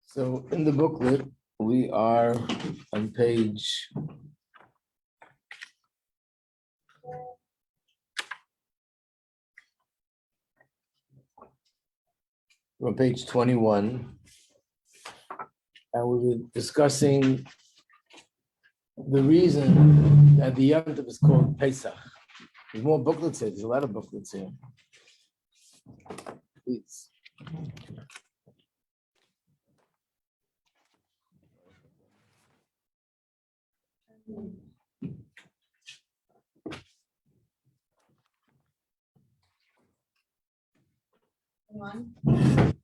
So in the booklet, we are on page 21, and we were discussing the reason that the Yom Tov is called Pesach. There's more booklets here. There's a lot of booklets here. Please.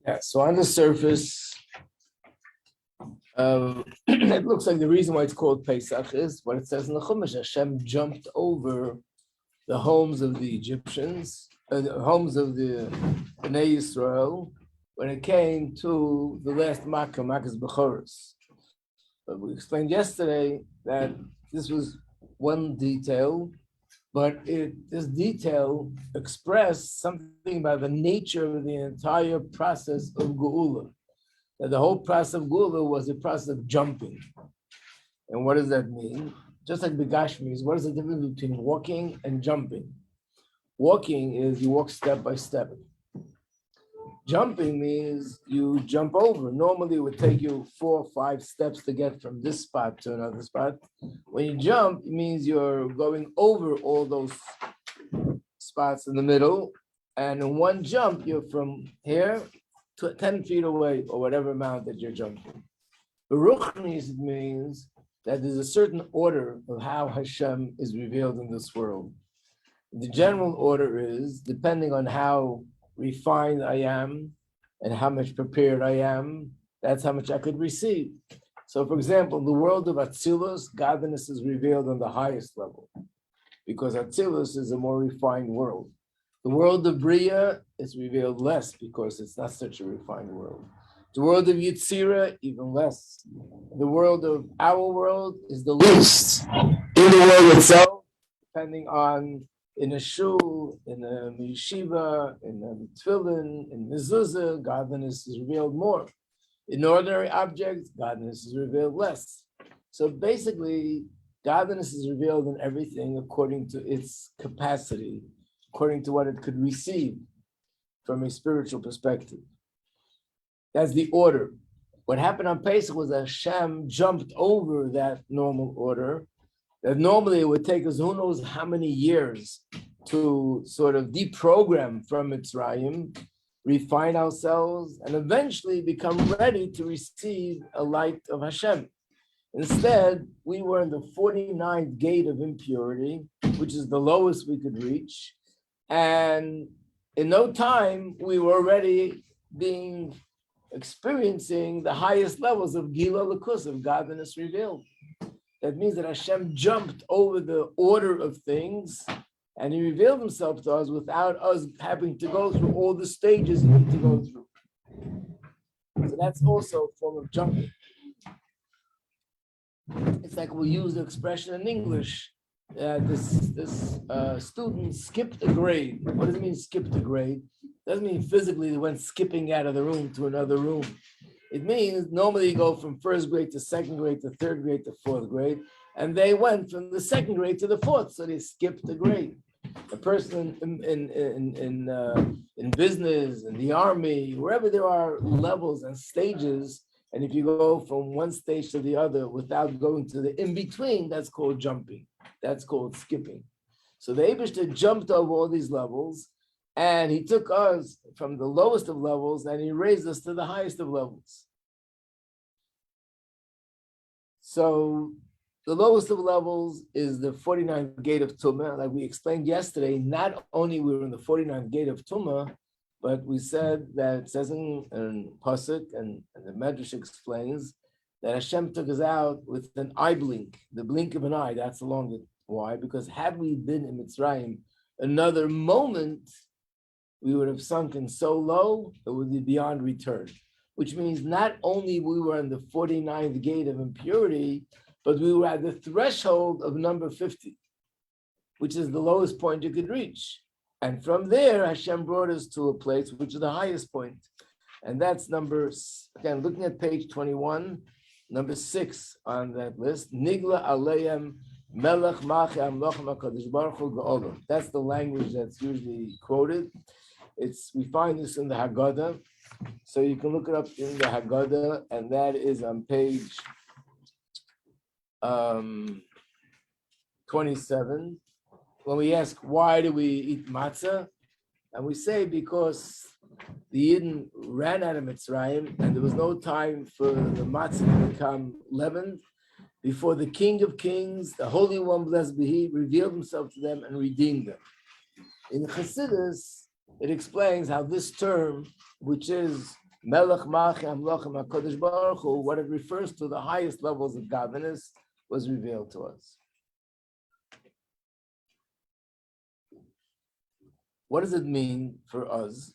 Yeah, so on the surface, it looks like the reason why it's called Pesach is what it says in the Chumash. Hashem jumped over the homes of the Egyptians, the homes of the Bnei Yisrael, when it came to the last Makkah's Bechoros. But we explained yesterday that this was one detail, but this detail expressed something about the nature of the entire process of Geula. That the whole process of Geula was a process of jumping. And what does that mean? Just like Begashmis, what is the difference between walking and jumping? Walking is you walk step by step. Jumping means you jump over. Normally it would take you 4 or 5 steps to get from this spot to another spot. When you jump, it means you're going over all those spots in the middle. And in one jump, you're from here to 10 feet away, or whatever amount that you're jumping. Beruchnis means that there's a certain order of how Hashem is revealed in this world. The general order is, depending on how refined I am and how much prepared I am, that's how much I could receive. So for example, in the world of Atzilus, godliness is revealed on the highest level because Atzilus is a more refined world. The world of Bria is revealed less because it's not such a refined world. The world of Yitzira, even less. The world of our world is the least. In the world itself, depending on in a shul, in a yeshiva, in a tefillin, in mezuzah, godliness is revealed more. In ordinary objects, godliness is revealed less. So basically, godliness is revealed in everything according to its capacity, according to what it could receive from a spiritual perspective. That's the order. What happened on Pesach was that Hashem jumped over that normal order, that normally it would take us who knows how many years to sort of deprogram from Mitzrayim, refine ourselves, and eventually become ready to receive a light of Hashem. Instead, we were in the 49th gate of impurity, which is the lowest we could reach. And in no time, we were already experiencing the highest levels of Gila Lakus, of godliness revealed. That means that Hashem jumped over the order of things and he revealed himself to us without us having to go through all the stages we need to go through. So that's also a form of jumping. It's like we use the expression in English. This student skipped a grade. What does it mean, skipped a grade? It doesn't mean physically they went skipping out of the room to another room. It means normally you go from first grade to second grade to third grade to fourth grade, and they went from the second grade to the fourth, so they skipped a grade. A person in business, in the army, wherever there are levels and stages, and if you go from one stage to the other without going to the in-between, that's called jumping. That's called skipping. So the Eibishter jumped over all these levels, and he took us from the lowest of levels and he raised us to the highest of levels. So the lowest of levels is the 49th gate of Tumah. Like we explained yesterday, not only we were in the 49th gate of Tumah, but we said that it says in Pasuk, and the Medrash explains that Hashem took us out with an eye blink, the blink of an eye. That's the longest. Why? Because had we been in Mitzrayim another moment, we would have sunken so low, it would be beyond return. Which means not only we were in the 49th gate of impurity, but we were at the threshold of number 50, which is the lowest point you could reach. And from there, Hashem brought us to a place which is the highest point. And that's again, looking at page 21, number 6 on that list. Nigla Aleim Melech Machi Amlochem HaKadosh Baruch Hu Ge'olam. That's the language that's usually quoted. We find this in the Haggadah. So you can look it up in the Haggadah, and that is on page 27. When we ask, why do we eat matzah? And we say because the Yidden ran out of Mitzrayim, and there was no time for the matzah to become leavened before the King of Kings, the Holy One, blessed be He, revealed Himself to them and redeemed them. In Chassidus, it explains how this term, which is Melech Machi Amlochem HaKadosh Baruch Hu, what it refers to, the highest levels of godliness, was revealed to us. What does it mean for us?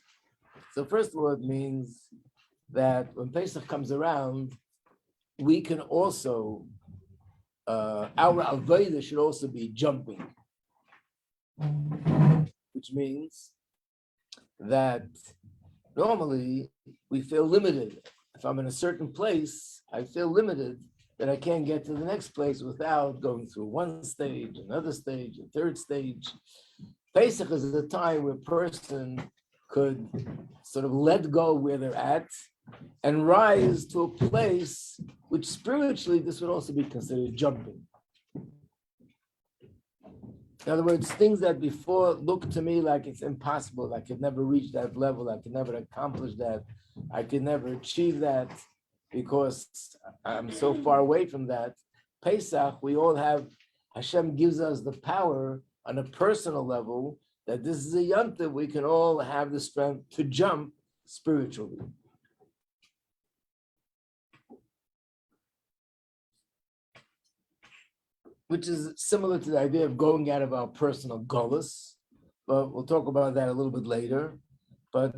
So first of all, it means that when Pesach comes around, we can also, our avodah should also be jumping, which means that normally we feel limited. If I'm in a certain place, I feel limited that I can't get to the next place without going through one stage, another stage, a third stage. Pesach is a time where a person could sort of let go where they're at and rise to a place which spiritually this would also be considered jumping. In other words, things that before looked to me like it's impossible, I could never reach that level, I could never accomplish that, I could never achieve that because I'm so far away from that. Pesach, we all have, Hashem gives us the power on a personal level that this is a Yom Tov, we can all have the strength to jump spiritually. Which is similar to the idea of going out of our personal gullus, but we'll talk about that a little bit later. But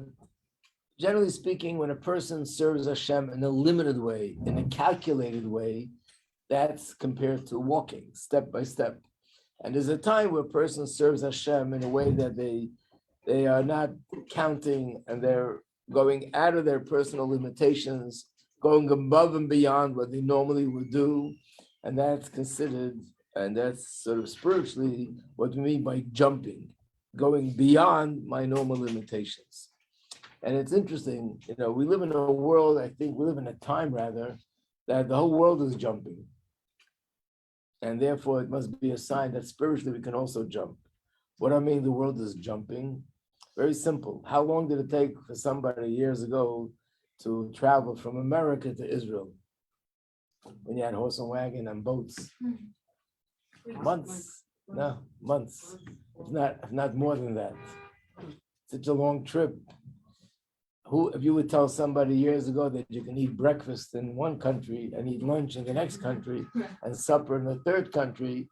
generally speaking, when a person serves Hashem in a limited way, in a calculated way, that's compared to walking step by step. And there's a time where a person serves Hashem in a way that they are not counting and they're going out of their personal limitations, going above and beyond what they normally would do. And that's considered, and that's sort of spiritually what we mean by jumping, going beyond my normal limitations. And it's interesting, we live in a world, I think we live in a time rather, that the whole world is jumping. And therefore, it must be a sign that spiritually we can also jump. What I mean, the world is jumping. Very simple. How long did it take for somebody years ago to travel from America to Israel? When you had horse and wagon and boats? Months. No, months. If not more than that. Such a long trip. If you would tell somebody years ago that you can eat breakfast in one country and eat lunch in the next country and supper in the third country,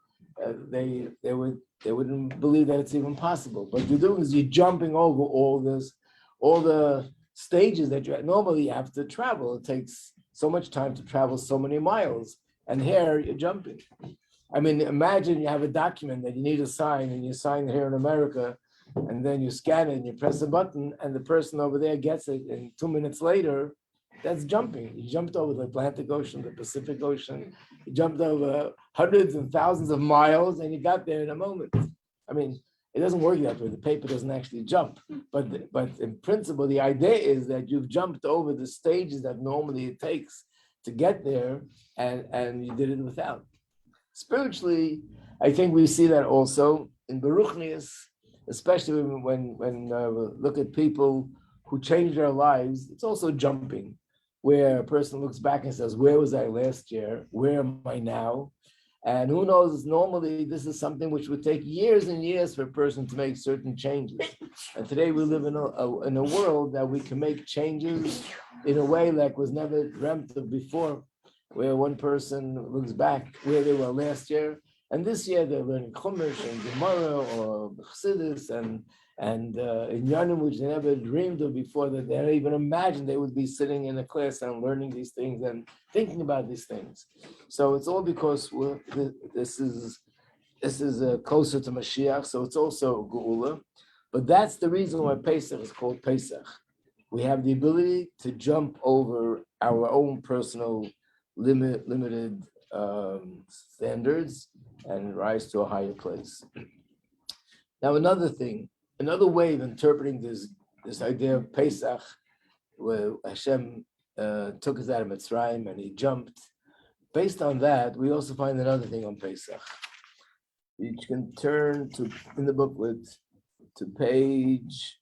they wouldn't believe that it's even possible. But you're doing is you're jumping over all the stages that you normally have to travel. It takes so much time to travel so many miles, and here you're jumping. I mean, imagine you have a document that you need to sign, and you sign it here in America. And then you scan it and you press a button and the person over there gets it, and 2 minutes later, that's jumping. You jumped over the Atlantic Ocean, the Pacific Ocean, you jumped over hundreds and thousands of miles and you got there in a moment. I mean, it doesn't work that way. The paper doesn't actually jump. But in principle, the idea is that you've jumped over the stages that normally it takes to get there and you did it without. Spiritually, I think we see that also in Baruchnius, especially when we look at people who change their lives. It's also jumping, where a person looks back and says, where was I last year? Where am I now? And who knows, normally this is something which would take years and years for a person to make certain changes. And today we live in a world that we can make changes in a way like was never dreamt of before, where one person looks back where they were last year, and this year they're learning Chumash and Gemara or Chassidus and Inyanim, which they never dreamed of before, that they never even imagined they would be sitting in a class and learning these things and thinking about these things. So it's all because this is closer to Mashiach, so it's also Geula. But that's the reason why Pesach is called Pesach. we have the ability to jump over our own personal limited standards and rise to a higher place. Now, another way of interpreting this idea of Pesach, where Hashem took us out of Mitzrayim and he jumped. Based on that, we also find another thing on Pesach. You can turn to in the booklet to page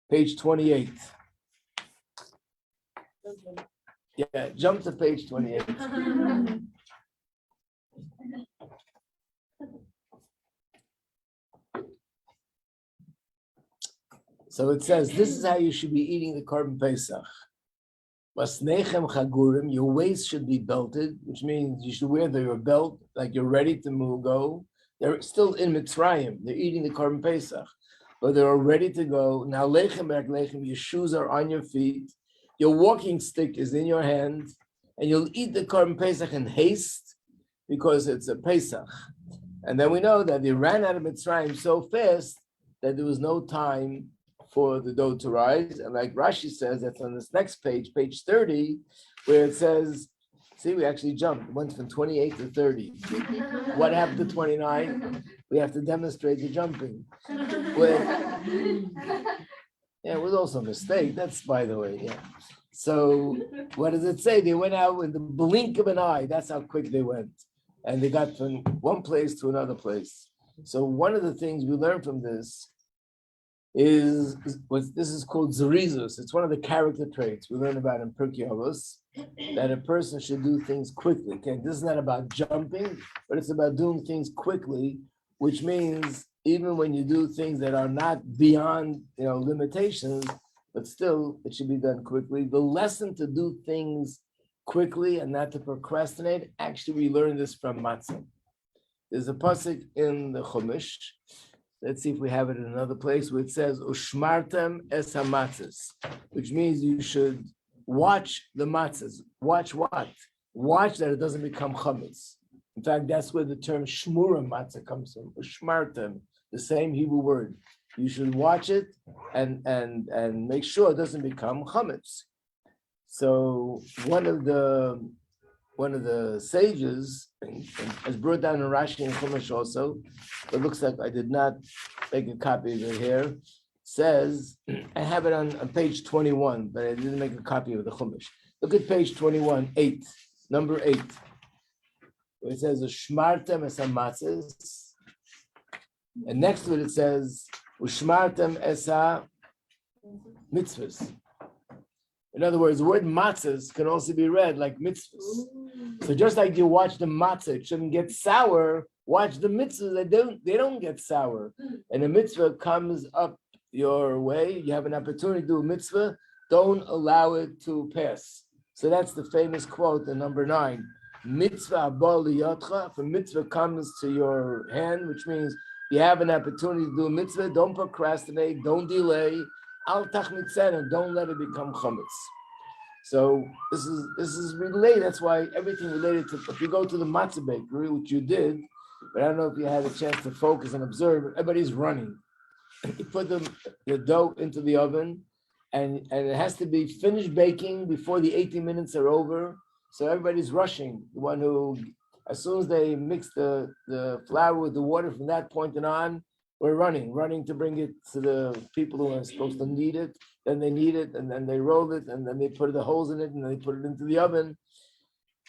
28. Yeah, jump to page 28. So it says, this is how you should be eating the Korban Pesach. Masnechem chagurim, your waist should be belted, which means you should wear your belt like you're ready to go. They're still in Mitzrayim. They're eating the Korban Pesach, but they're all ready to go. Now lechem lechem, your shoes are on your feet, your walking stick is in your hand, and you'll eat the Korban Pesach in haste because it's a Pesach. And then we know that they ran out of Mitzrayim so fast that there was no time for the dough to rise. And like Rashi says, that's on this next page, page 30, where it says, see, we actually jumped, went from 28 to 30. What happened to 29? We have to demonstrate the jumping. Yeah, it was also a mistake. That's, by the way, yeah. So what does it say? They went out in the blink of an eye. That's how quick they went. And they got from one place to another place. So one of the things we learned from this is what this is called zerizus. It's one of the character traits we learn about in Pirkei Avos, that a person should do things quickly. Okay, this is not about jumping, but it's about doing things quickly, which means even when you do things that are not beyond limitations, but still it should be done quickly. The lesson to do things quickly and not to procrastinate, actually we learn this from matzah. There's a pasuk in the Chumash. Let's see if we have it in another place where it says, Ushmartem es hamatzes, which means you should watch the matzahs. Watch what? Watch that it doesn't become chametz. In fact, that's where the term shmura matzah comes from. Ushmartem, the same Hebrew word. You should watch it and make sure it doesn't become chametz. So one of the sages, and as brought down in Rashi and Chumash also, it looks like I did not make a copy of it here, says, I have it on page 21, but I didn't make a copy of the Chumash. Look at page 21, 8, number 8, where it says, Ushmartem es hamatzes, and next to it says, Ushmartem es ha-mitzvahs. In other words, the word matzahs can also be read like mitzvahs. So just like you watch the matzah, it shouldn't get sour, watch the mitzvahs, they don't get sour. And a mitzvah comes up your way, you have an opportunity to do a mitzvah, don't allow it to pass. So that's the famous quote in number 9. Mitzvah abal liyotcha, if a mitzvah comes to your hand, which means you have an opportunity to do a mitzvah, don't procrastinate, don't delay. Al tachmitzena, don't let it become chametz. So this is related. That's why everything related to, if you go to the matzah bakery, which you did, but I don't know if you had a chance to focus and observe, everybody's running. You put the dough into the oven, and it has to be finished baking before the 18 minutes are over. So everybody's rushing. The one who, as soon as they mix the flour with the water from that point on, we're running to bring it to the people who are supposed to need it. Then they need it, and then they roll it, and then they put the holes in it, and then they put it into the oven.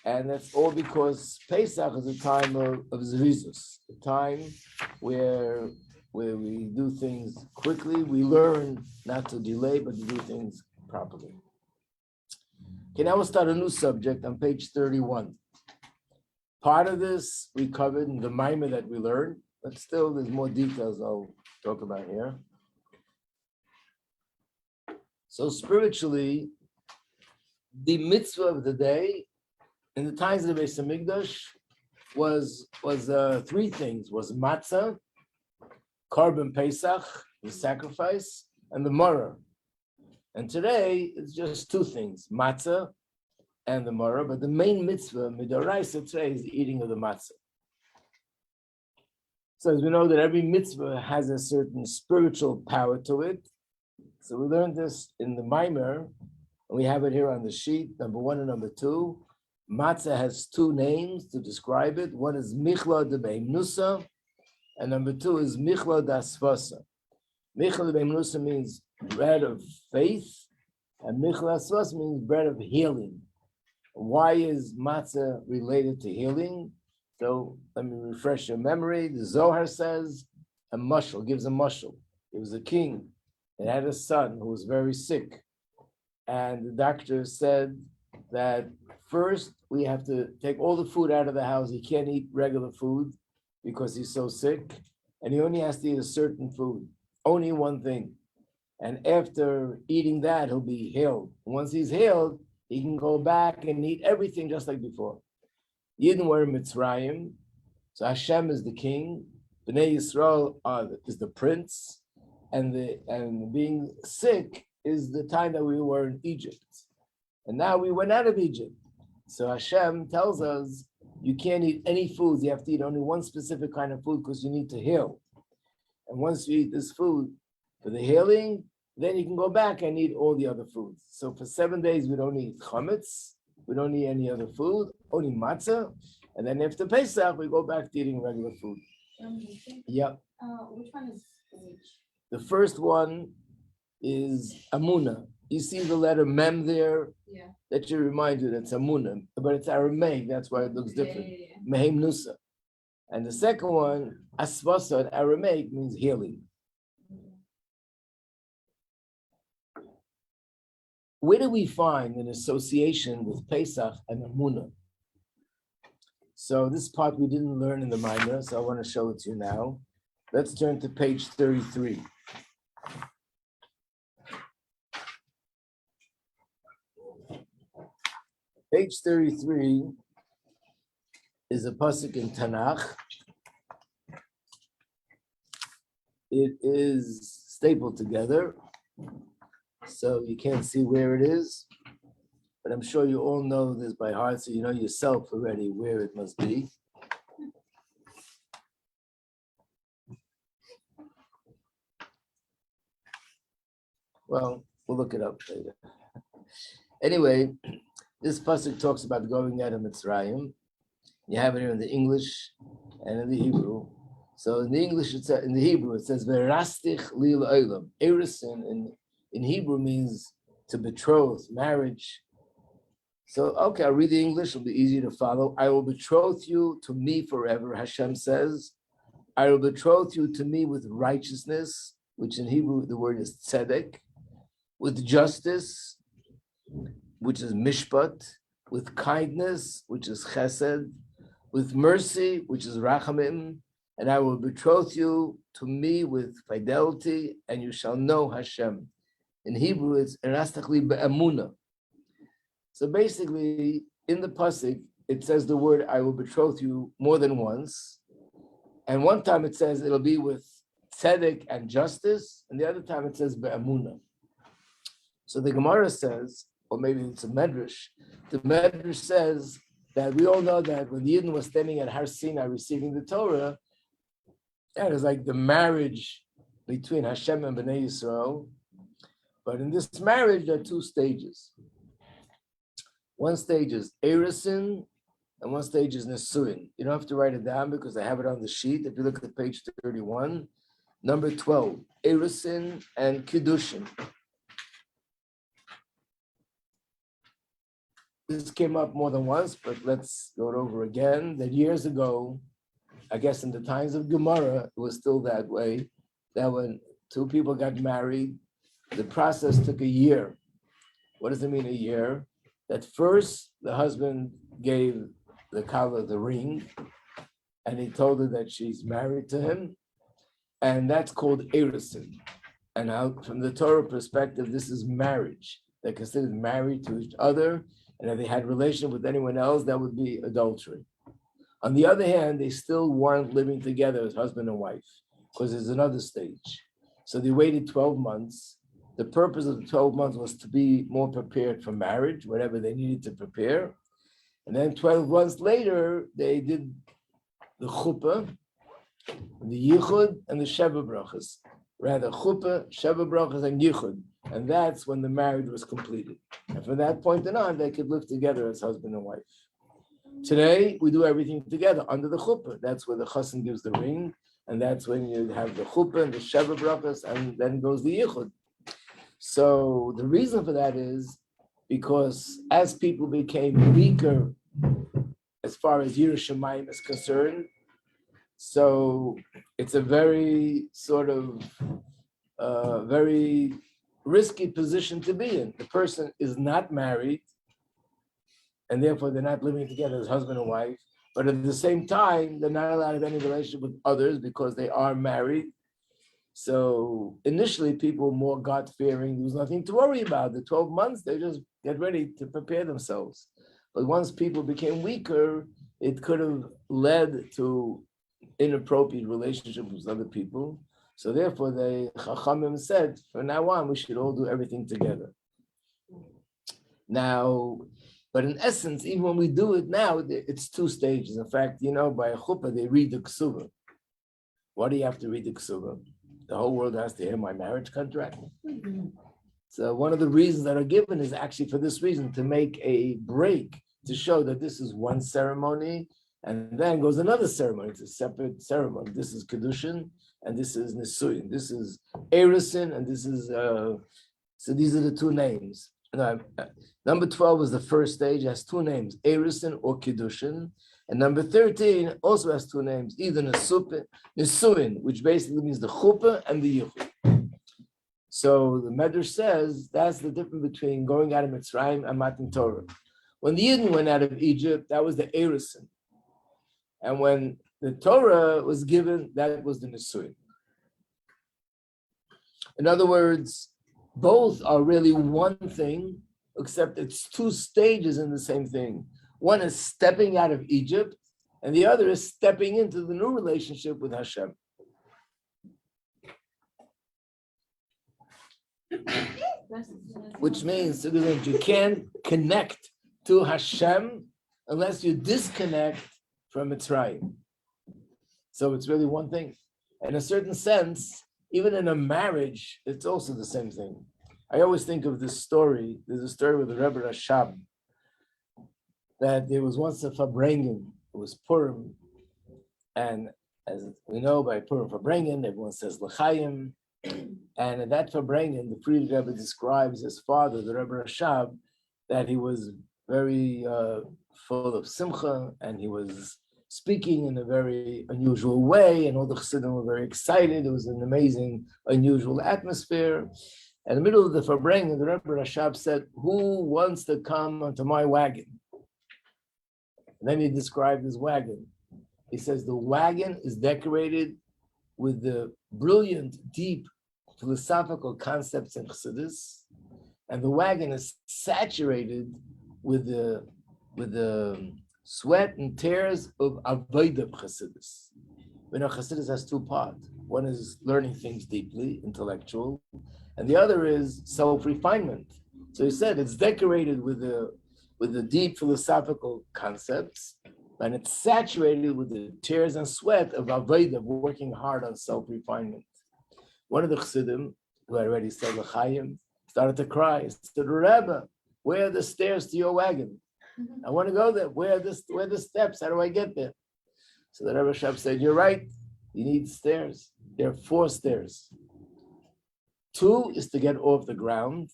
And that's all because Pesach is a time of zerizus, a time where we do things quickly. We learn not to delay, but to do things properly. Okay, now we'll start a new subject on page 31. Part of this we covered in the Maimah that we learned, but still there's more details I'll talk about here. So spiritually, the mitzvah of the day in the times of the Beis Hamikdash was 3 things: was matzah, Korban Pesach, the sacrifice, and the maror. And today it's just 2 things: matzah and the maror. But the main mitzvah, midoraisa, today is the eating of the matzah. So as we know that every mitzvah has a certain spiritual power to it. So we learned this in the Maimer, and we have it here on the sheet, number 1 and number 2. Matzah has 2 names to describe it. One is Michla de Beimnusa, and number 2 is Michla de Asfasa. Michla de Beimnusa means bread of faith, and Michla de Asfasa means bread of healing. Why is matzah related to healing? So let me refresh your memory. The Zohar says a mushal, gives a mushal. It was a king and had a son who was very sick. And the doctor said that first we have to take all the food out of the house. He can't eat regular food because he's so sick. And he only has to eat a certain food, only one thing. And after eating that, he'll be healed. Once he's healed, he can go back and eat everything just like before. Yidden were Mitzrayim, so Hashem is the king. Bnei Yisrael is the prince, and being sick is the time that we were in Egypt. And now we went out of Egypt. So Hashem tells us you can't eat any foods. You have to eat only one specific kind of food because you need to heal. And once you eat this food for the healing, then you can go back and eat all the other foods. So for 7 days, we don't eat chametz. We don't eat any other food, only matzah. And then after Pesach, we go back to eating regular food. Yep. Which one is which? The first one is Amuna. You see the letter Mem there? Yeah. That should remind you that's Amuna, but it's Aramaic, that's why it looks different. Mehem Nusa. And the second one, Asvasa in Aramaic means healing. Where do we find an association with Pesach and Amunah? So this part we didn't learn in the Minor, so I want to show it to you now. Let's turn to page 33. Page 33 is a pasuk in Tanakh. It is stapled together, so you can't see where it is, but I'm sure you all know this by heart, so you know yourself already where it must be. Well, we'll look it up later. Anyway, this pasuk talks about going out of Mitzrayim. You have it here in the English and in the Hebrew. So in the English, in the Hebrew, it says "Verastich li la'olam." Erison in Hebrew means to betroth, marriage. So okay, I'll read the English. It'll be easy to follow. I will betroth you to me forever. Hashem says, "I will betroth you to me with righteousness," which in Hebrew the word is tzedek, with justice, which is mishpat, with kindness, which is chesed, with mercy, which is rachamim, and I will betroth you to me with fidelity, and you shall know Hashem. In Hebrew, it's erastachli be'amuna. So basically, in the pasuk, it says the word "I will betroth you" more than once, and one time it says it'll be with tzedek and justice, and the other time it says be'amuna. So the Gemara says, or maybe it's a medrash. The medrash says that we all know that when the Yidden was standing at Har Sinai receiving the Torah, that is like the marriage between Hashem and Bnei Yisrael. But in this marriage, there are 2 stages. One stage is Erison, and one stage is Nesuin. You don't have to write it down because I have it on the sheet. If you look at page 31, number 12, Erison and Kiddushin. This came up more than once, but let's go it over again. That years ago, I guess in the times of Gemara, it was still that way, that when 2 people got married, the process took a year. What does it mean, a year? That first, the husband gave the kala the ring, and he told her that she's married to him, and that's called erison. And out from the Torah perspective, this is marriage. They're considered married to each other, and if they had relation with anyone else, that would be adultery. On the other hand, they still weren't living together as husband and wife, because there's another stage. So they waited 12 months. The purpose of the 12 months was to be more prepared for marriage, whatever they needed to prepare. And then 12 months later, they did the chuppah, the yichud and the sheva brachas. Rather, chuppah, sheva brachas, and yichud. And that's when the marriage was completed. And from that point on, they could live together as husband and wife. Today, we do everything together under the chuppah. That's where the chassan gives the ring, and that's when you have the chuppah and the sheva brachas, and then goes the yichud. So the reason for that is because as people became weaker as far as Yerushalayim is concerned, so it's a very sort of very risky position to be in. The person is not married, and therefore they're not living together as husband and wife, but at the same time, they're not allowed to have any relationship with others because they are married. So initially, people were more God-fearing. There was nothing to worry about. The 12 months, they just get ready to prepare themselves. But once people became weaker, it could have led to inappropriate relationships with other people. So therefore, the Chachamim said, from now on, we should all do everything together. Now, but in essence, even when we do it now, it's two stages. In fact, by a chuppah, they read the ksuva. Why do you have to read the ksuva? The whole world has to hear my marriage contract. Mm-hmm. So one of the reasons that are given is actually for this reason, to make a break, to show that this is one ceremony, and then goes another ceremony. It's a separate ceremony. This is Kedushin, and this is Nisuyin. This is Erisin, and this is, so these are the two names. Number 12 is the first stage, has two names, Erisin or Kedushin. And number 13 also has two names, either Nisuin, which basically means the chuppah and the yichud. So the Medrash says that's the difference between going out of Mitzrayim and Matan Torah. When the Yidden went out of Egypt, that was the Erisin. And when the Torah was given, that was the Nisuin. In other words, both are really one thing, except it's two stages in the same thing. One is stepping out of Egypt, and the other is stepping into the new relationship with Hashem. Which means that you can't connect to Hashem unless you disconnect from Mitzrayim. So it's really one thing. In a certain sense, even in a marriage, it's also the same thing. I always think of this story. There's a story with the Rebbe Rashab, that there was once a Farbrengen, it was Purim, and as we know by Purim Farbrengen, everyone says L'chaim, and at that Farbrengen, the Friedrich Rebbe describes his father, the Rebbe Rashab, that he was very full of simcha, and he was speaking in a very unusual way, and all the Chassidim were very excited. It was an amazing, unusual atmosphere. In the middle of the Farbrengen, the Rebbe Rashab said, "Who wants to come onto my wagon?" And then he described his wagon. He says the wagon is decorated with the brilliant, deep philosophical concepts in Chassidus, and the wagon is saturated with the sweat and tears of Avodah Chassidus. We know Chassidus has two parts. One is learning things deeply, intellectual, and the other is self-refinement. So he said it's decorated with the deep philosophical concepts, and it's saturated with the tears and sweat of Avodah, working hard on self-refinement. One of the Chassidim, who I already said L'chaim, started to cry. He said, "Rebbe, where are the stairs to your wagon? I want to go there. Where are the steps? How do I get there?" So the Rebbe Shab said, "You're right. You need stairs. There are 4 stairs. 2 is to get off the ground,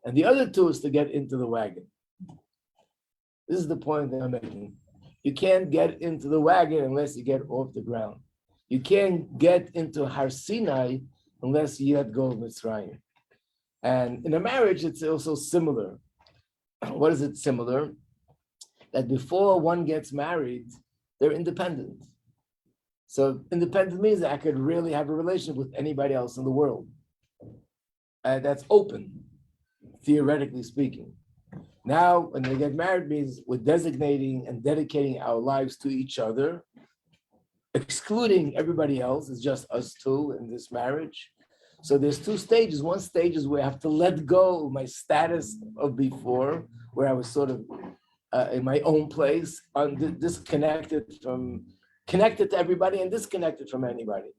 and the other 2 is to get into the wagon." This is the point that I'm making. You can't get into the wagon unless you get off the ground. You can't get into Har Sinai unless you let go of Mitzrayim. And in a marriage, it's also similar. What is it similar? That before one gets married, they're independent. So independent means that I could really have a relationship with anybody else in the world. That's open, theoretically speaking. Now, when they get married, means we're designating and dedicating our lives to each other, excluding everybody else. It's just us two in this marriage. So there's 2 stages. One stage is where I have to let go of my status of before, where I was sort of in my own place, disconnected from connected to everybody and disconnected from anybody.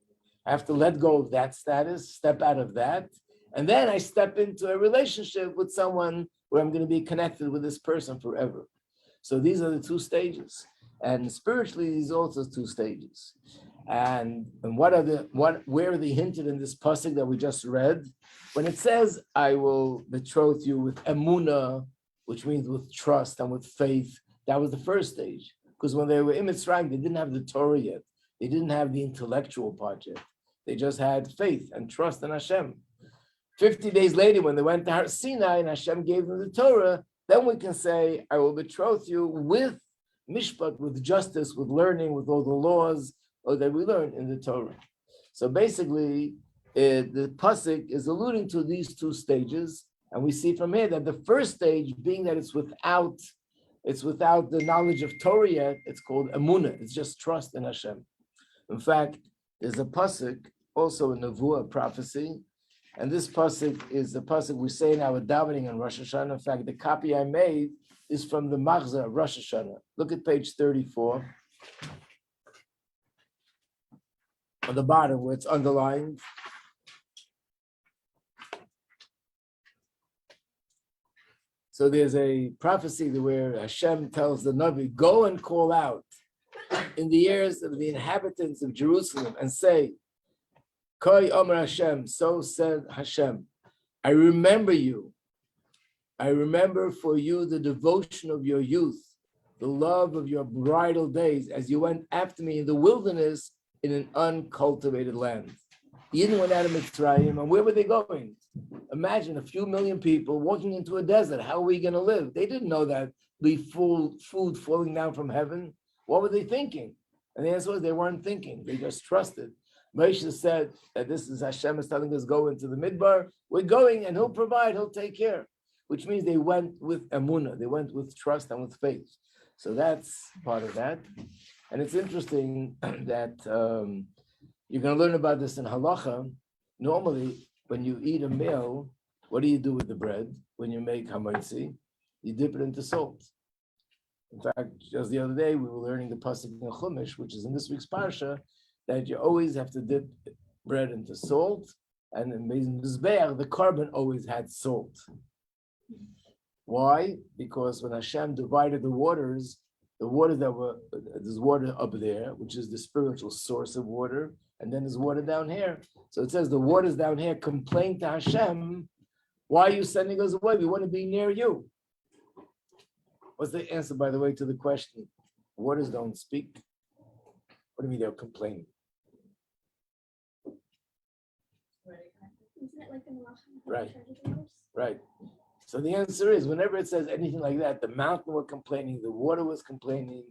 I have to let go of that status, step out of that, and then I step into a relationship with someone where I'm going to be connected with this person forever. So these are the two stages. And spiritually, these are also two stages. And where are they hinted in this pasuk that we just read? When it says, I will betroth you with emunah, which means with trust and with faith, that was the first stage. Because when they were in Mitzrayim, they didn't have the Torah yet. They didn't have the intellectual part yet. They just had faith and trust in Hashem. 50 days later, when they went to Har Sinai and Hashem gave them the Torah, then we can say, I will betroth you with mishpat, with justice, with learning, with all the laws that we learn in the Torah. So basically, the pasuk is alluding to these two stages, and we see from here that the first stage, being that it's without the knowledge of Torah yet, it's called emunah. It's just trust in Hashem. In fact, there's a pasuk, also a nevuah prophecy, and this pasuk is the pasuk we say in our davening on Rosh Hashanah. In fact, the copy I made is from the Machzah of Rosh Hashanah. Look at page 34. On the bottom where it's underlined. So there's a prophecy where Hashem tells the Navi, go and call out in the ears of the inhabitants of Jerusalem and say, Koi Omer Hashem, so said Hashem, I remember you. I remember for you the devotion of your youth, the love of your bridal days, as you went after me in the wilderness in an uncultivated land. Eden went out of Mitzrayim, and where were they going? Imagine a few million people walking into a desert. How are we going to live? They didn't know that we food falling down from heaven. What were they thinking? And the answer was they weren't thinking. They just trusted. Moshe said that this is Hashem is telling us go into the midbar. We're going, and He'll provide. He'll take care. Which means they went with emunah. They went with trust and with faith. So that's part of that. And it's interesting that you're going to learn about this in halacha. Normally, when you eat a meal, what do you do with the bread? When you make hametzi, you dip it into salt. In fact, just the other day, we were learning the pasuk in Chumash, which is in this week's parsha, that you always have to dip bread into salt, and in Mizbeach, the carbon always had salt. Why? Because when Hashem divided the waters that were, there's water up there, which is the spiritual source of water, and then there's water down here. So it says the waters down here complain to Hashem, why are you sending us away? We want to be near you. What's the answer, by the way, to the question? Waters don't speak. What do you mean they're complaining? Isn't it like in Right. Right. So the answer is, whenever it says anything like that, the mountain was complaining, the water was complaining,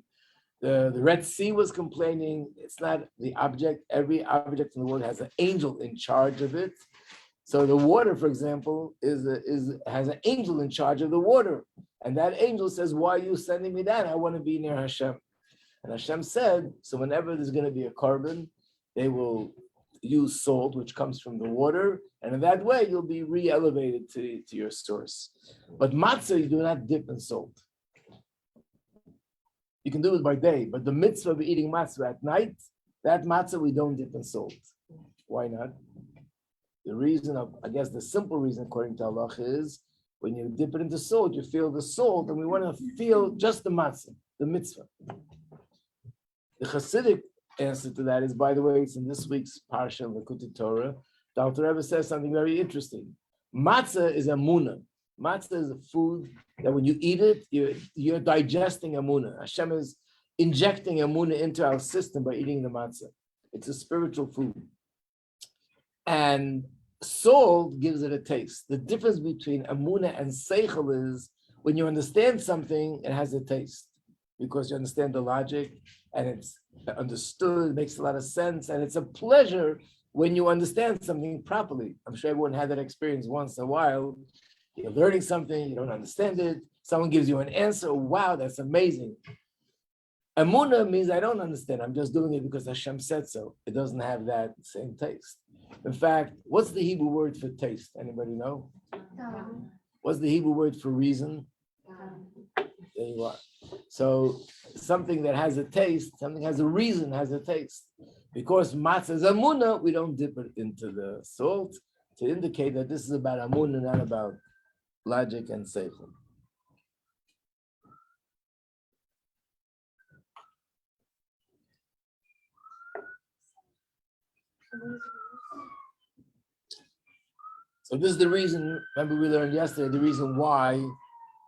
the Red Sea was complaining. It's not the object. Every object in the world has an angel in charge of it. So the water, for example, has an angel in charge of the water. And that angel says, why are you sending me down? I want to be near Hashem. And Hashem said, so whenever there's going to be a carbon, they will use salt, which comes from the water, and in that way, you'll be re-elevated to your source. But matzah, you do not dip in salt. You can do it by day, but the mitzvah of eating matzah at night, that matzah we don't dip in salt. Why not? The reason I guess the simple reason according to Allah is, when you dip it into salt, you feel the salt, and we want to feel just the matzah, the mitzvah. The Chassidic answer to that is, by the way, it's in this week's Parsha of Likutei Torah. The Alter Rebbe says something very interesting. Matzah is emunah. Matzah is a food that when you eat it, you're digesting emunah. Hashem is injecting emunah into our system by eating the matzah. It's a spiritual food. And salt gives it a taste. The difference between emunah and seichel is when you understand something, it has a taste because you understand the logic and it's understood, it makes a lot of sense, and it's a pleasure when you understand something properly. I'm sure everyone had that experience once in a while. You're learning something, you don't understand it, someone gives you an answer, wow, that's amazing. Emunah means I don't understand, I'm just doing it because Hashem said so. It doesn't have that same taste. In fact, what's the Hebrew word for taste? Anybody know? What's the Hebrew word for reason? There you are. So something that has a taste, something has a reason, has a taste. Because matzah is amuna, we don't dip it into the salt to indicate that this is about amuna, not about logic and seichel. So this is the reason, remember we learned yesterday, the reason why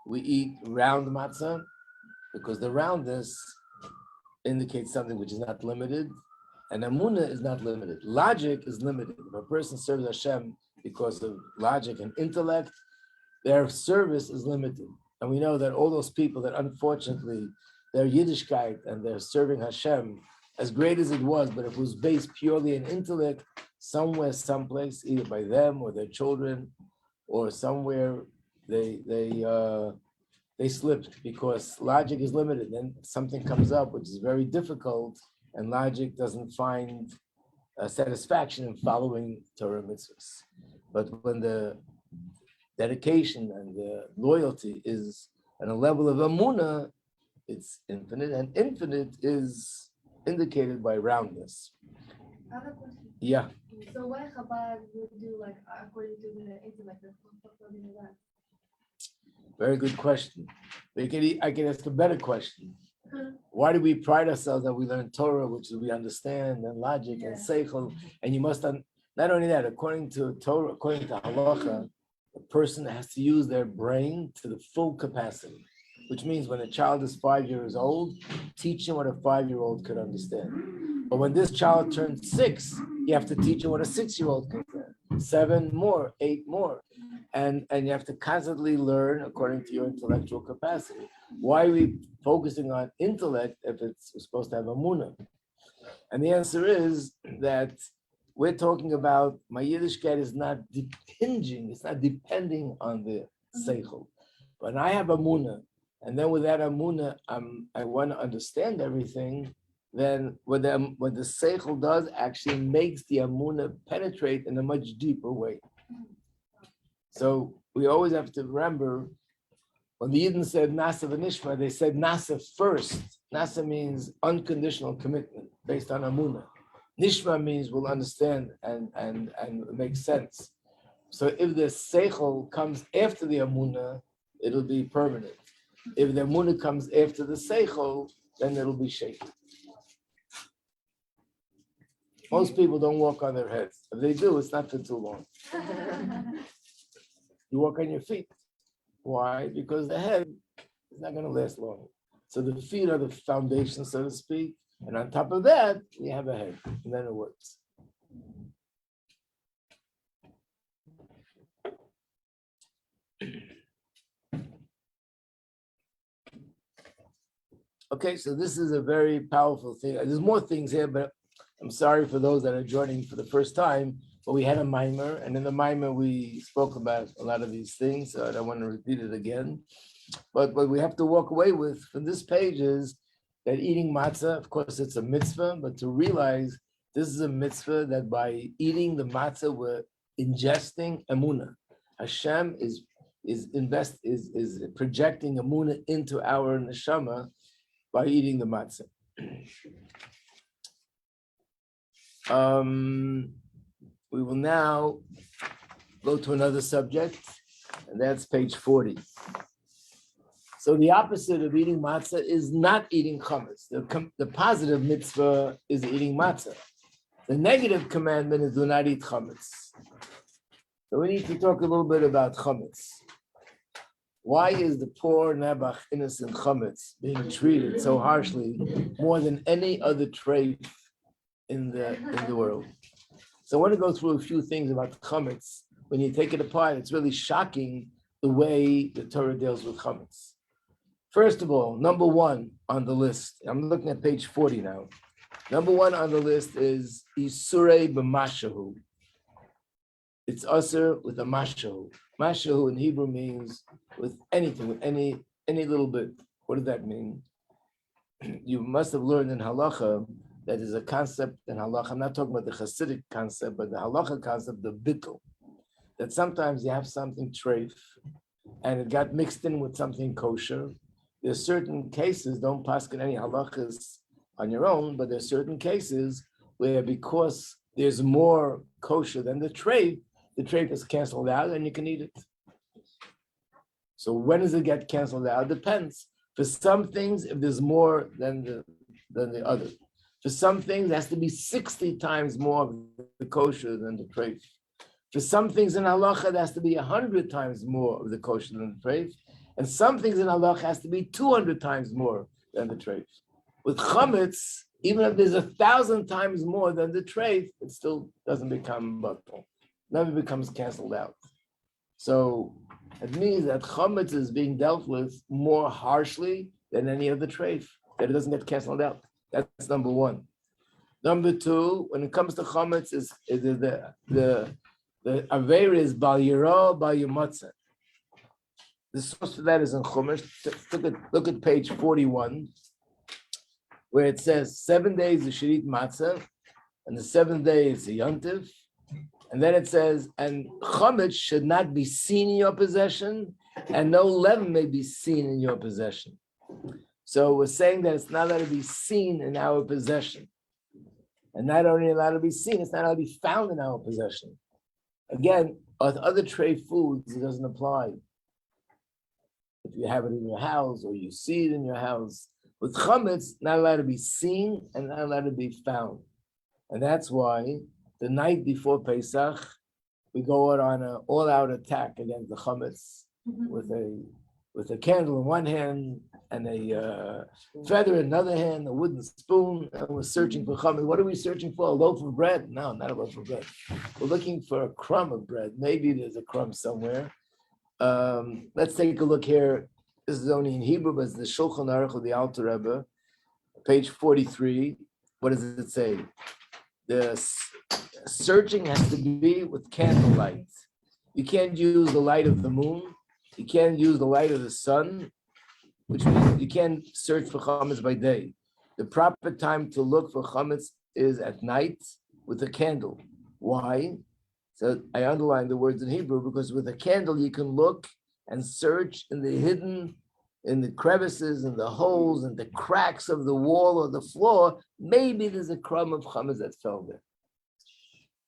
we eat round matzah, because the roundness indicates something which is not limited, and amuna is not limited. Logic is limited. If a person serves Hashem because of logic and intellect, their service is limited. And we know that all those people that unfortunately, their Yiddishkeit and their serving Hashem, as great as it was, but if it was based purely in intellect, somewhere, someplace, either by them or their children, or somewhere they slipped because logic is limited. Then something comes up which is very difficult, and logic doesn't find satisfaction in following Torah mitzvahs. But when the dedication and the loyalty is at a level of amuna, it's infinite, and infinite is indicated by roundness. I have a question. Yeah. So why Chabad would do like according to the intellect? Very good question. I can ask a better question. Why do we pride ourselves that we learn Torah, which we understand, and logic and seichel? And you must not only that, according to Torah, according to halacha, a person has to use their brain to the full capacity, which means when a child is 5 years old, teach him what a 5-year-old could understand. But when this child turns 6, you have to teach him what a 6-year-old can understand. 7 more, 8 more. And you have to constantly learn according to your intellectual capacity. Why are we focusing on intellect if it's supposed to have amuna? And the answer is that we're talking about my Yiddishkeit is not it's not depending on the seichel. But I have amuna, and then with that amuna, I want to understand everything. Then what the seichel does actually makes the amuna penetrate in a much deeper way. So we always have to remember when the Yidden said Nasa v'nishma, they said Nasa first. Nasa means unconditional commitment based on amuna. Nishma means we'll understand and make sense. So if the seichel comes after the amuna, it'll be permanent. If the amuna comes after the seichel, then it'll be shaky. Most people don't walk on their heads. If they do, it's not for too long. You walk on your feet. Why? Because the head is not going to last long. So the feet are the foundation, so to speak. And on top of that, we have a head. And then it works. Okay, so this is a very powerful thing. There's more things here, but I'm sorry for those that are joining for the first time. But we had a mimer, and in the mimer we spoke about a lot of these things. So I don't want to repeat it again. But what we have to walk away with from this page is that eating matzah, of course, it's a mitzvah, but to realize this is a mitzvah that by eating the matzah, we're ingesting emunah. Hashem is projecting emunah into our neshama by eating the matzah. We will now go to another subject, and that's page 40. So the opposite of eating matzah is not eating chametz. The positive mitzvah is eating matzah. The negative commandment is do not eat chametz. So we need to talk a little bit about chametz. Why is the poor Nebuch innocent chametz being treated so harshly more than any other trait in the world? So I want to go through a few things about chametz. When you take it apart, it's really shocking the way the Torah deals with chametz. First of all, number one on the list, I'm looking at page 40 now. Number one on the list is Isurei b'mashahu. It's usher with a mashahu. Mashahu in Hebrew means with anything, with any little bit. What does that mean? You must have learned in halacha that is a concept in halacha. I'm not talking about the Hasidic concept, but the halacha concept, the bittul. That sometimes you have something treif, and it got mixed in with something kosher. there's certain cases, don't paskin any halachas on your own, but there's certain cases where because there's more kosher than the treif is canceled out and you can eat it. So when does it get canceled out? Depends. For some things, if there's more than the other. For some things, it has to be 60 times more of the kosher than the treif. For some things in halacha, it has to be 100 times more of the kosher than the treif. And some things in halacha has to be 200 times more than the treif. With chametz, even if there's 1,000 times more than the treif, it still doesn't become batal. Never becomes canceled out. So it means that chametz is being dealt with more harshly than any other treif, that it doesn't get canceled out. That's number one. Number two, when it comes to chametz, is the aver is bal yira bal yamatzah. The source for that is in Chumash. Look at page 41, where it says 7 days is Sharit Matzah, and the 7th day is the Yontiv. And then it says, and chametz should not be seen in your possession, and no leaven may be seen in your possession. So we're saying that it's not allowed to be seen in our possession. And not only allowed to be seen, it's not allowed to be found in our possession. Again, with other tray foods, it doesn't apply. If you have it in your house or you see it in your house. With chametz, not allowed to be seen and not allowed to be found. And that's why the night before Pesach, we go out on an all-out attack against the chametz with a candle in one hand and a feather in another hand, a wooden spoon, and we're searching for chametz. What are we searching for? A loaf of bread? No, not a loaf of bread. We're looking for a crumb of bread. Maybe there's a crumb somewhere. Let's take a look here. This is only in Hebrew, but it's the Shulchan Aruch of the Alter Rebbe, page 43. What does it say? The searching has to be with candlelight. You can't use the light of the moon. You can't use the light of the sun, which means you can't search for chametz by day. The proper time to look for chametz is at night with a candle. Why? So I underline the words in Hebrew because with a candle you can look and search in the hidden, in the crevices, in the holes, in the cracks of the wall or the floor. Maybe there's a crumb of chametz that fell there.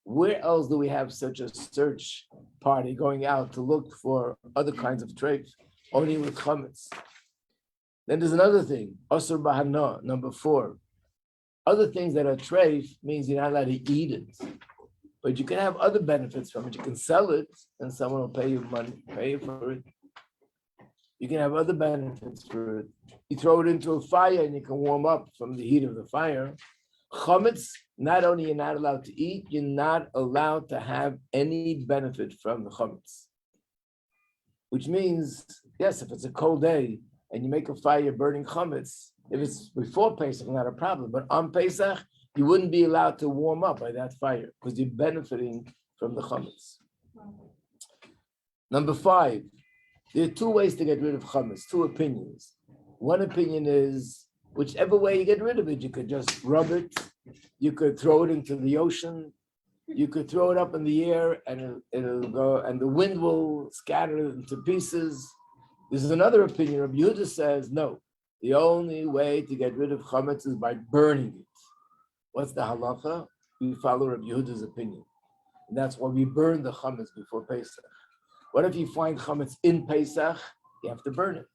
Where else do we have such a search party going out to look for other kinds of treif? Only with chametz. Then there's another thing, asur bahana, number 4. Other things that are treif means you're not allowed to eat it. But you can have other benefits from it. You can sell it and someone will pay you money, pay you for it. You can have other benefits for it. You throw it into a fire and you can warm up from the heat of the fire. Chametz, not only you're not allowed to eat, you're not allowed to have any benefit from the chametz. Which means, yes, if it's a cold day and you make a fire burning chametz, if it's before Pesach, not a problem. But on Pesach, you wouldn't be allowed to warm up by that fire because you're benefiting from the chametz. Number 5, there are 2 ways to get rid of chametz, 2 opinions. One opinion is, whichever way you get rid of it, you could just rub it, you could throw it into the ocean, you could throw it up in the air and it'll go, and the wind will scatter it into pieces. This is another opinion. Rabbi Yehuda says, no, the only way to get rid of chametz is by burning it. What's the halacha? We follow Rabbi Yehuda's opinion. And that's why we burn the chametz before Pesach. What if you find chametz in Pesach? You have to burn it.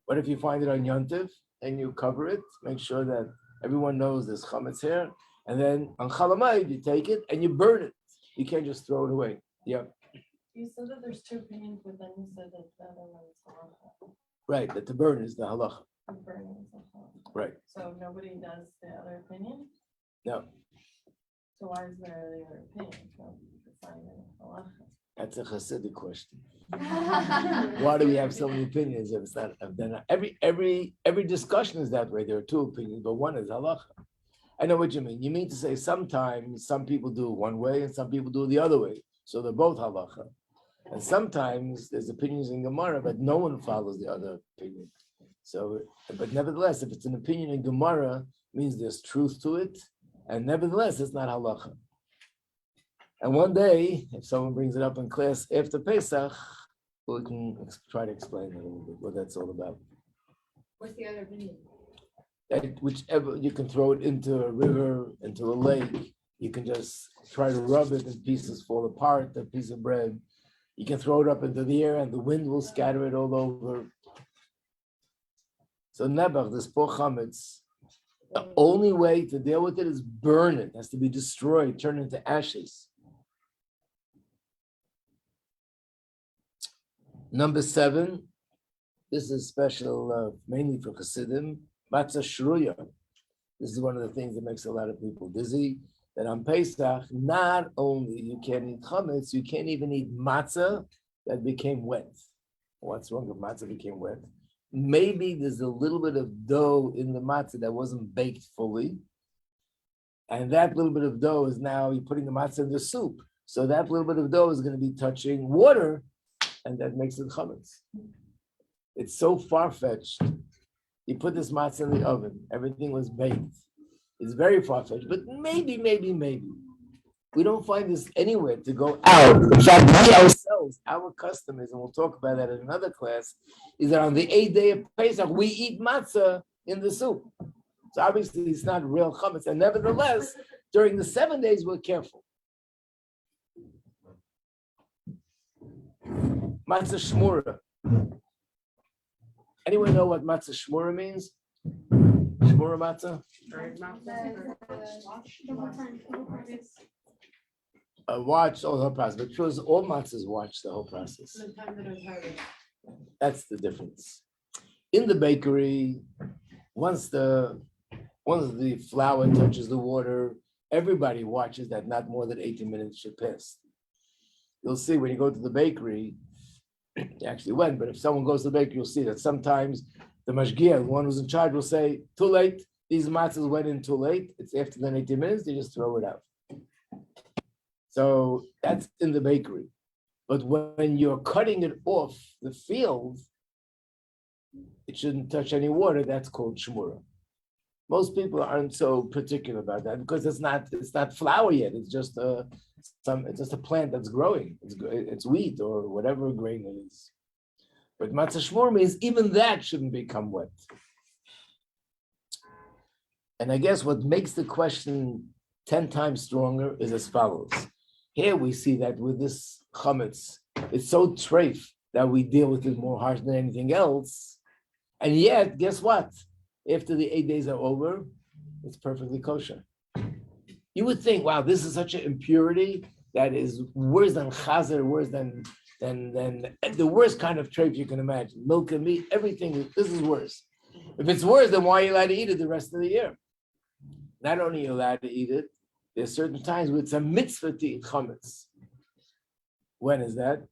What if you find it on Yontiv and you cover it, make sure that everyone knows there's chametz here, and then on Chalamayid you take it and you burn it. You can't just throw it away. Yeah. You said that there's 2 opinions, but then you said that the other one is halacha. Right, that to burn is the halacha. The burning is the halacha. Right. So nobody does the other opinion? No. So why is there the other opinion? So it's not even halacha. That's a Chassidic question. Why do we have so many opinions if it's not? Then every discussion is that way. There are 2 opinions, but one is halacha. I know what you mean. You mean to say sometimes some people do it one way and some people do it the other way. So they're both halacha. And sometimes there's opinions in Gemara, but no one follows the other opinion. So, but nevertheless, if it's an opinion in Gemara, it means there's truth to it. And nevertheless, it's not halacha. And one day, if someone brings it up in class after Pesach, we can try to explain it a little bit, what that's all about. What's the other opinion? That whichever, you can throw it into a river, into a lake, you can just try to rub it and pieces fall apart, a piece of bread. You can throw it up into the air and the wind will scatter it all over. So Nebuch, this poor chametz, the only way to deal with it is burn it. It has to be destroyed, turn it into ashes. Number 7, this is special mainly for Chassidim, matzah shruya. This is one of the things that makes a lot of people dizzy, that on Pesach, not only you can't eat chametz, you can't even eat matzah that became wet. What's wrong if matzah became wet? Maybe there's a little bit of dough in the matzah that wasn't baked fully. And that little bit of dough is now, you're putting the matzah in the soup. So that little bit of dough is going to be touching water, and that makes it chametz. It's so far-fetched. You put this matzah in the oven, everything was baked. It's very far-fetched, but maybe. We don't find this anywhere to go out. In fact, we ourselves, our custom is, and we'll talk about that in another class, is that on the 8th day of Pesach, we eat matzah in the soup. So obviously it's not real chametz, and nevertheless, during the 7 days, we're careful. Matzah shmura. Anyone know what matzah shmura means? Shmura matzah? Watch the whole process, but true is all matzahs watch the whole process. That's the difference. In the bakery, once the flour touches the water, everybody watches that not more than 18 minutes should pass. You'll see when you go to the bakery, you actually went, but if someone goes to the bakery, you'll see that sometimes the mashgiach, the one who's in charge, will say, too late, these matzahs went in too late, it's after the 18 minutes, they just throw it out. So that's in the bakery. But when you're cutting it off the field, it shouldn't touch any water, that's called shmura. Most people aren't so particular about that because it's not flour yet, it's just a plant that's growing. It's wheat or whatever grain it is. But matzah shmur means even that shouldn't become wet. And I guess what makes the question 10 times stronger is as follows. Here we see that with this chametz, it's so treif that we deal with it more harsh than anything else. And yet, guess what? After the 8 days are over, it's perfectly kosher. You would think, wow, this is such an impurity that is worse than chazer, worse than the worst kind of treif you can imagine. Milk and meat, everything, this is worse. If it's worse, then why are you allowed to eat it the rest of the year? Not only are you allowed to eat it, there's certain times where it's a mitzvah to eat chametz. When is that?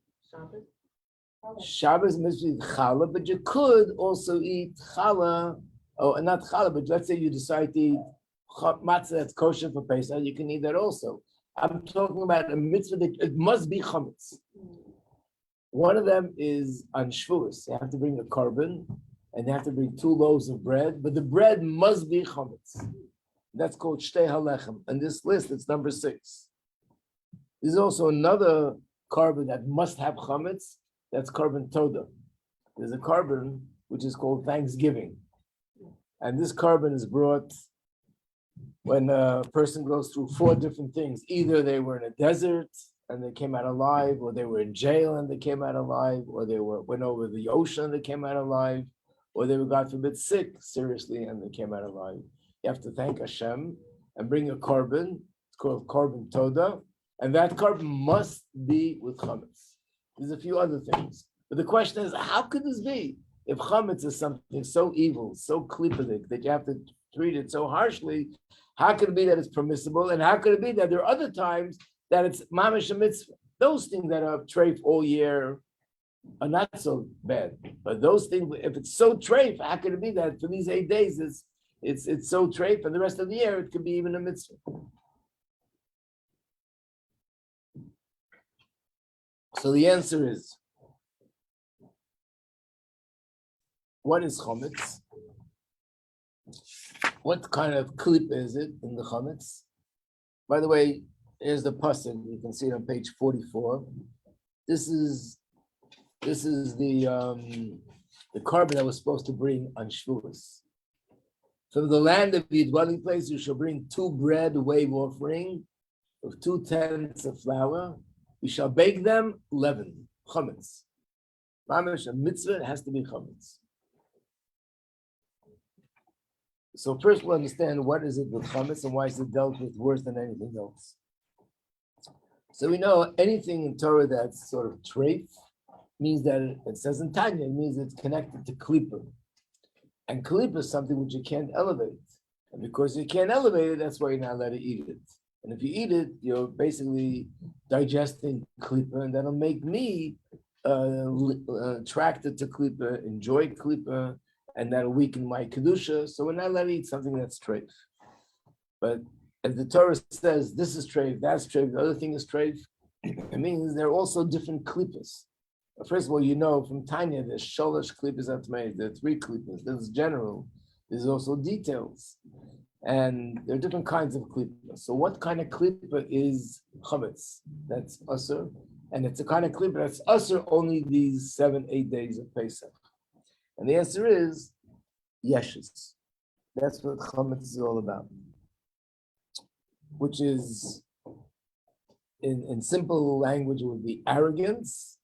Shabbos mitzvah to eat challah, but you could also eat challah, not challah, but let's say you decide to eat matzah that's kosher for Pesach, you can eat that also. I'm talking about a mitzvah that it must be chametz. One of them is on Shavuos. You have to bring a carbon, and you have to bring 2 loaves of bread, but the bread must be chametz. That's called shtei halechem. On this list, it's number 6. There's also another carbon that must have chametz. That's carbon toda. There's a carbon which is called Thanksgiving. And this carbon is brought when a person goes through 4 different things. Either they were in a desert and they came out alive, or they were in jail and they came out alive, or they went over the ocean and they came out alive, or they were, God forbid, sick seriously and they came out alive. You have to thank Hashem and bring a carbon. It's called carbon toda, and that carbon must be with chametz. There's a few other things, but the question is, how could this be? If chametz is something so evil, so klipadik, that you have to treat it so harshly, how could it be that it's permissible? And how could it be that there are other times that it's mamish and mitzvah? Those things that are treif all year are not so bad. But those things, if it's so treif, how could it be that for these 8 days it's so treif, and the rest of the year it could be even a mitzvah? So the answer is, what is chametz? What kind of clip is it in the chametz? By the way, here's the pasuk. You can see it on page 44. This is This is the carbon that was supposed to bring on Shavuos. From the land of your dwelling place, you shall bring 2 bread wave offering of 2 tenths of flour. You shall bake them leaven, chametz. Mamish, a mitzvah, it has to be chametz. So first we'll understand what is it with chametz and why is it dealt with worse than anything else. So we know anything in Torah that's sort of treif means that it says in Tanya, it means it's connected to klipa. And klipa is something which you can't elevate. And because you can't elevate it, that's why you're not allowed to eat it. And if you eat it, you're basically digesting klipa, and that'll make me attracted to klipa, enjoy klipa, and that'll weaken my kedusha. So we're not allowed to eat something that's treif. But if the Torah says this is treif, that's treif, the other thing is treif, it means there are also different klipas. First of all, you know from Tanya, there's sholosh klipas atmei, there are 3 klipas. This is general. There's also details. And there are different kinds of klipas. So what kind of klipa is chametz? That's usur. And it's a kind of klipa that's usur only these 7-8 days of Pesach. And the answer is yeshus. That's what chametz is all about. Which is, in simple language, would be arrogance.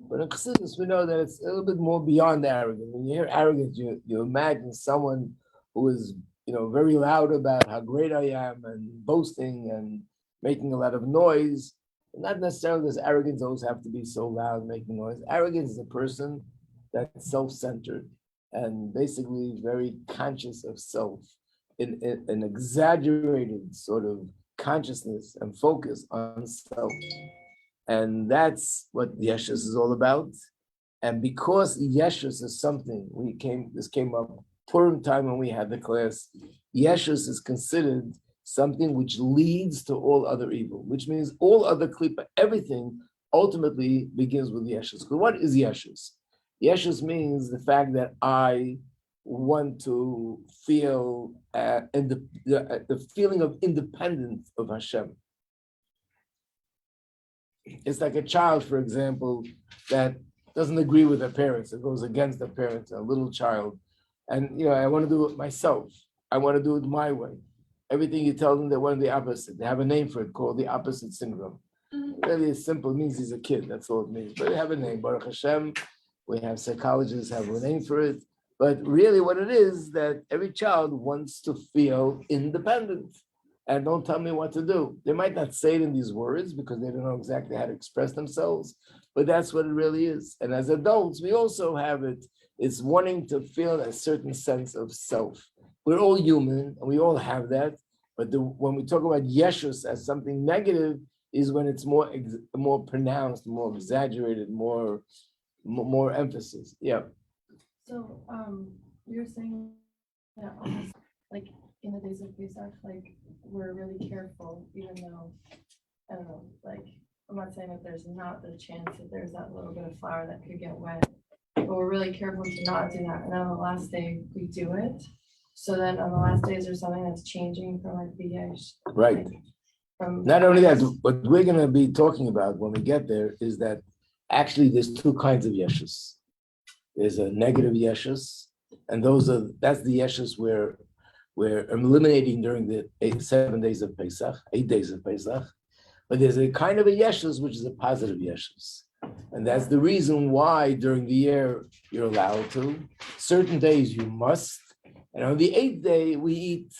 But in Chassidus, we know that it's a little bit more beyond arrogance. When you hear arrogance, you imagine someone who is, very loud about how great I am and boasting and making a lot of noise. Not necessarily does arrogance always have to be so loud, making noise. Arrogance is a person that's self-centered and basically very conscious of self, in an exaggerated sort of consciousness and focus on self. And that's what Yeshus is all about. And because Yeshus is something, this came up Purim time when we had the class, Yeshus is considered something which leads to all other evil, which means all other klipa, everything ultimately begins with Yeshus. Because what is Yeshus? Yeshus means the fact that I want to feel the feeling of independence of Hashem. It's like a child, for example, that doesn't agree with their parents. It goes against their parents, a little child. And, I want to do it myself. I want to do it my way. Everything you tell them, they want the opposite. They have a name for it called the opposite syndrome. Really, it's simple. It means he's a kid. That's all it means. But they have a name. Baruch Hashem. We have psychologists have a name for it. But really what it is that every child wants to feel independent. And don't tell me what to do. They might not say it in these words because they don't know exactly how to express themselves, but that's what it really is. And as adults, we also have it. It's wanting to feel a certain sense of self. We're all human and we all have that. But when we talk about Yeshus as something negative is when it's more pronounced, more exaggerated, more emphasis. Yeah. So you're saying that almost like in the days of Pesach, like we're really careful, even though, I don't know, like I'm not saying that there's not the chance that there's that little bit of flour that could get wet, but we're really careful to not do that. And on the last day, we do it. So then on the last day, is there something that's changing from like the yesh? Right. Not only that, what we're going to be talking about when we get there is that actually there's 2 kinds of yeshus. There's a negative yeshus, and that's the yeshus where we're eliminating during the 7 days of Pesach, 8 days of Pesach. But there's a kind of a yeshus which is a positive yeshus. And that's the reason why during the year you're allowed to. Certain days you must. And on the 8th day we eat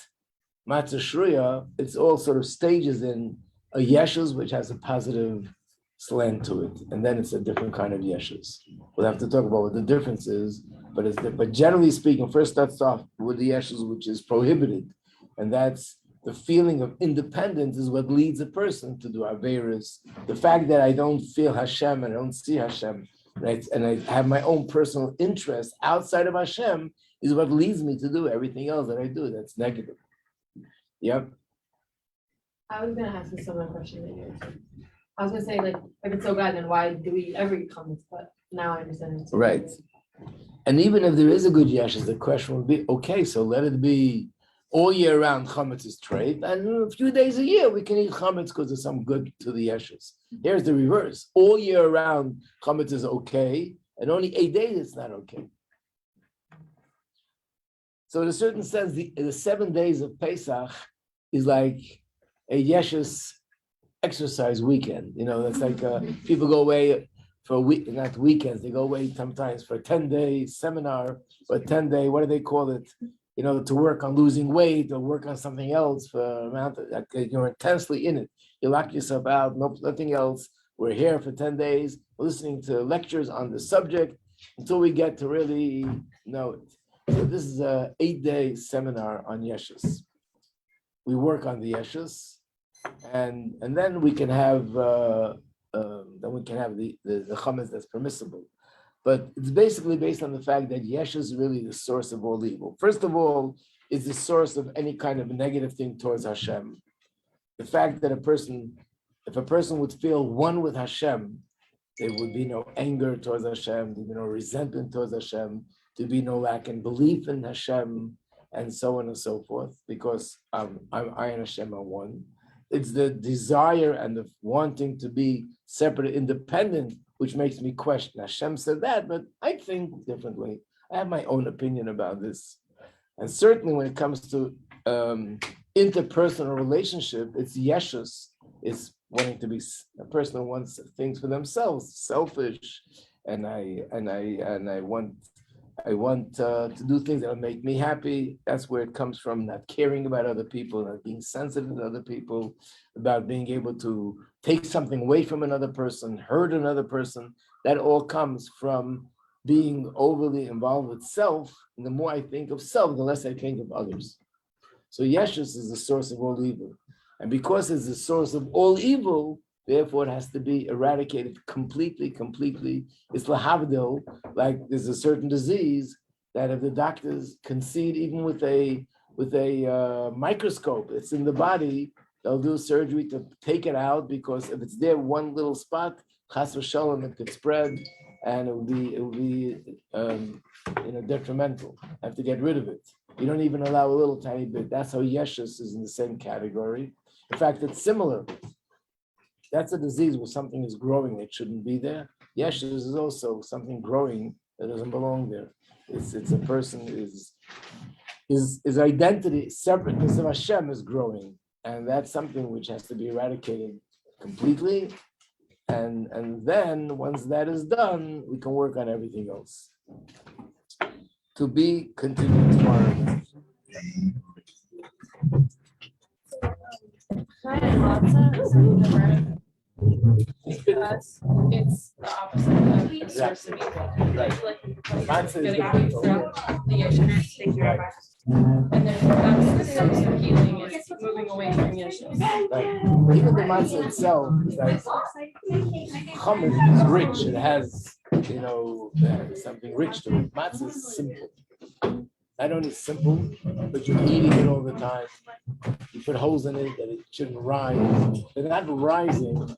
matzah shruya. It's all sort of stages in a yeshus which has a positive slant to it. And then it's a different kind of yeshus. We'll have to talk about what the difference is. But generally speaking, first starts off with the yeshus which is prohibited. And that's the feeling of independence is what leads a person to do averos. The fact that I don't feel Hashem and I don't see Hashem, right? And I have my own personal interest outside of Hashem is what leads me to do everything else that I do. That's negative. Yep. I was gonna ask you a similar question that you answered. I was gonna say, like, if it's so bad, then why do we ever eat comments? But now I understand. Right. And even if there is a good yeshus, the question would be, okay, so let it be all year round. Chametz is treif, and a few days a year we can eat chametz because there's some good to the yeshus. Here's the reverse: all year round chametz is okay, and only 8 days it's not okay. So in a certain sense, the 7 days of Pesach is like a Yeshus exercise weekend. It's like people go away for a week, not weekends, they go away sometimes for a 10-day seminar or a 10-day, what do they call it? To work on losing weight or work on something else for amount of, you're intensely in it. You lock yourself out, nothing else. We're here for 10 days, listening to lectures on the subject until we get to really know it. So this is a 8-day seminar on Yeshus. We work on the Yeshus, and then we can have the chametz that's permissible. But it's basically based on the fact that Yesh is really the source of all evil. First of all, is the source of any kind of negative thing towards Hashem. The fact that if a person would feel one with Hashem, there would be no anger towards Hashem, there would be no resentment towards Hashem, there would be no lack in belief in Hashem, and so on and so forth, because I and Hashem are one. It's the desire and the wanting to be separate, independent, which makes me question. Hashem said that, but I think differently. I have my own opinion about this. And certainly when it comes to interpersonal relationship, it's yeshus. It's wanting to be a person who wants things for themselves, selfish, and I want to do things that will make me happy. That's where it comes from, not caring about other people, not being sensitive to other people, about being able to take something away from another person, hurt another person. That all comes from being overly involved with self. And the more I think of self, the less I think of others. So Yeshus is the source of all evil. And because it's the source of all evil, therefore it has to be eradicated completely. It's lahavdil, like there's a certain disease that if the doctors concede, even with a microscope, it's in the body, they'll do surgery to take it out, because if it's there one little spot, chas v'shalom, it could spread and it will be detrimental. Have to get rid of it. You don't even allow a little tiny bit. That's how Yeshus is in the same category. In fact, it's similar. That's a disease where something is growing that shouldn't be there. Yeshus is also something growing that doesn't belong there. It's a person his identity, separateness of Hashem is growing, and that's something which has to be eradicated completely. And then once that is done, we can work on everything else. To be continued tomorrow. Because it's the opposite of the source of evil. Right. Like Matzah is getting away different. from the Yeshus. And then that's the source of healing, is moving away from Yeshus. Right. Even the matzah itself is like chametz is rich. It has, something rich to it. Matzah is simple. Not only simple, but you're eating it all the time. You put holes in it that it shouldn't rise. But not rising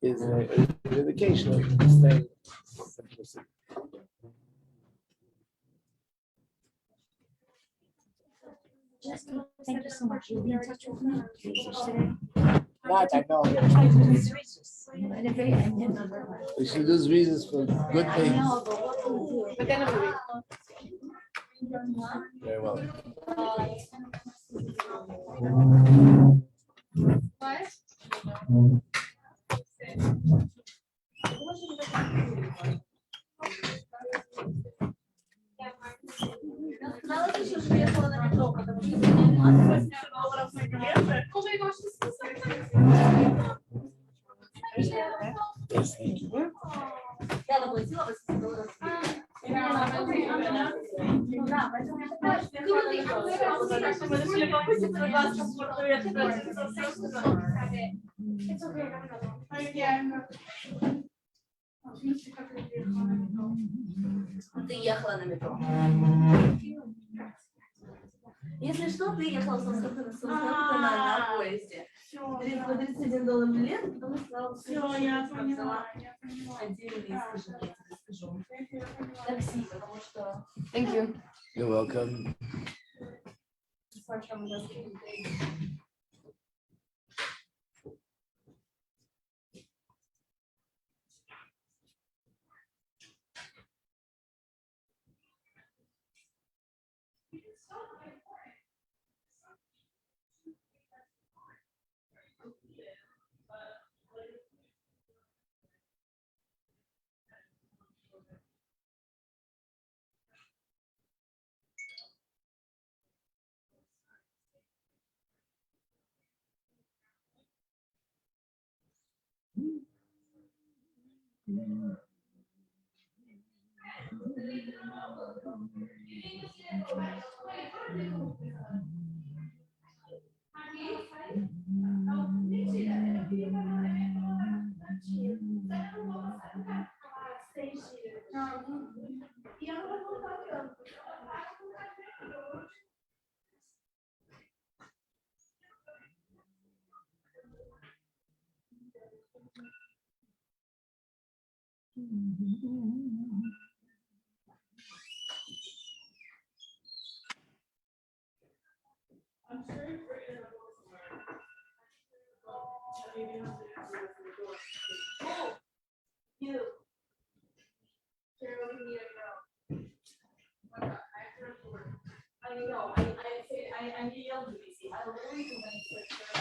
is an indication of staying simplicity. Thank you so much. You'll be in touch with me today. Not, I know. We should lose reasons for good I things. know, but what can we do? But then of the week. Very well. Yes, thank you. Ты ехала на метро. Если что, ты ехала на поезде. $31 билет, потом сказала, все, я поняла. Отдельно скажу, я тебе скажу. Такси, потому что... Thank you. You're welcome. You. Carol, you need a girl. I know, I say, I yelled to BC, I literally went to